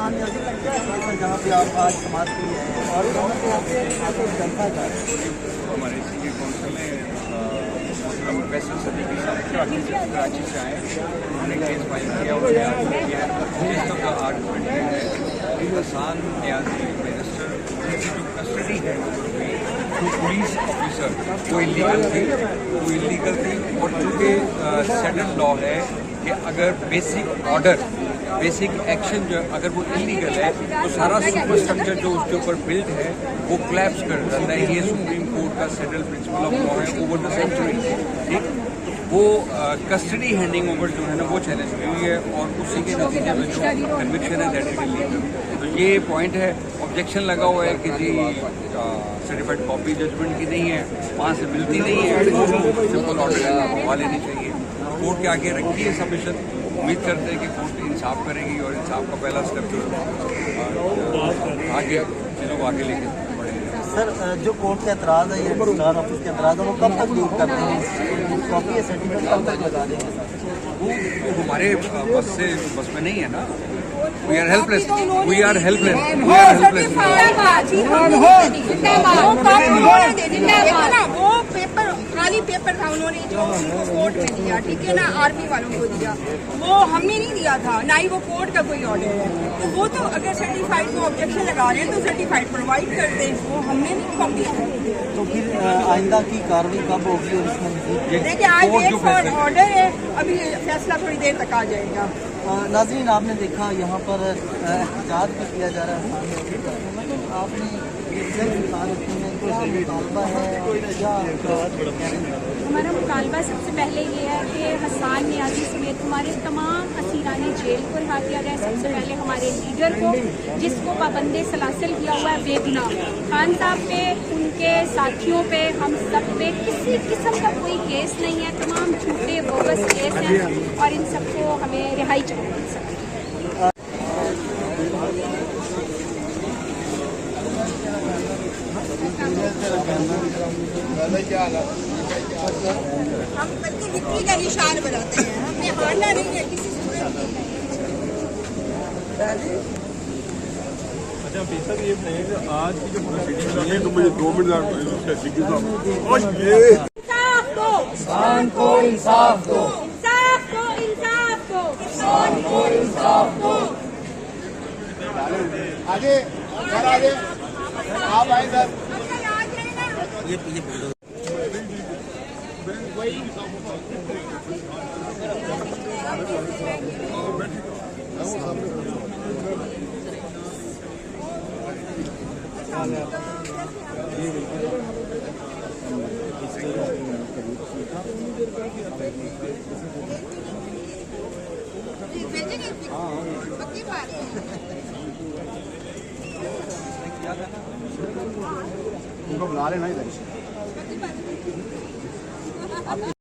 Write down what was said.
जहाँ पे आप आज समाज के लिए हैं और जनता का हमारे सिटी काउंसिल ने फैसल सदीकी साहब कराची से आए, उन्होंने केस फाइल किया। उन्होंने आर्ग्यू किया जिस का आर्गूमेंट है हसन नियाजी मिनिस्टर उनकी जो कस्टडी है पुलिस ऑफिसर वो इलीगल थी और चूँकि सेटल लॉ है कि अगर बेसिक एक्शन जो अगर वो इलीगल है तो सारा सुपर स्ट्रक्चर जो उसके ऊपर बिल्ड है वो क्लैप्स कर जाता है। ये सुप्रीम कोर्ट का सेटल प्रिंसिपल ऑफ लॉ है ओवर द सेंचुरी। ठीक, वो कस्टडी हैंडिंग ओवर जो है ना वो चैलेंज हुई है और उसी के नतीजे में जो कन्विक्शन है दैट इज इलीगल। तो ये पॉइंट है, ऑब्जेक्शन लगा हुआ है कि जी सर्टिफाइड कॉपी जजमेंट की नहीं है, वहाँ से मिलती नहीं है, सिंपल ऑर्डर हवा लेनी चाहिए। कोर्ट के आगे रखी है सबमिशन, उम्मीद करते हैं कि कोर्ट इंसाफ करेगी और इंसाफ का पहला स्टेप जो आगे चीज़ों को आगे लेके बढ़ेंगे। सर जो कोर्ट के एतराज़ है, ये रजिस्ट्रार ऑफिस के एतराज़ है, वो कब तक दूर करते हैं? कॉपी या सर्टिफिकेट कब तक लगा देंगे सर? वो हमारे बस में नहीं है ना। We are helpless, we are helpless, we are helpless. वो पेपर खाली पेपर था, उन्होंने जो उनको कोर्ट में दिया, ठीक है ना, आर्मी वालों को दिया, वो हमने नहीं दिया था, ना ही वो कोर्ट का कोई ऑर्डर है। तो वो तो अगर सर्टिफाइड को ऑब्जेक्शन लगा रहे हैं तो सर्टिफाइड प्रोवाइड कर दें, वो हमने नहीं कॉपी की। तो फिर आइंदा की कार्रवाई कब होगी और इसमें देखिए आज वेट फॉर ऑर्डर है, अभी फैसला थोड़ी देर तक आ जाएगा। नाज़रीन आपने देखा यहाँ पर एहतजाज भी किया जा रहा है। आपने हमारा मुतालबा सबसे पहले ये है कि हसन नियाजी समेत हमारे तमाम असीरान जेल को रिहा किया जाए। सबसे पहले हमारे लीडर को, जिसको पाबंदे सलासिल किया हुआ है बेगुनाह, खान साहब पे, उनके साथियों पे, हम सब पे किसी किस्म का कोई केस नहीं है, तमाम झूठे बोगस केस हैं और इन सबको हमें रिहाई चाहिए। हम बल्कि विक्ट्री का निशान बनाते हैं, हमने हारना नहीं है किसी सूरत में। अच्छा बेसर ये बताइए कि आज की जो प्रोसीडिंग तो मुझे 2 मिनट और ये इंसाफ दो, इंसान को इंसाफ दो, इंसाफ दो, इंसाफ दो, इंसान को इंसाफ दो। आगे आगे आप आए सर। उनको बुला लेना इधर।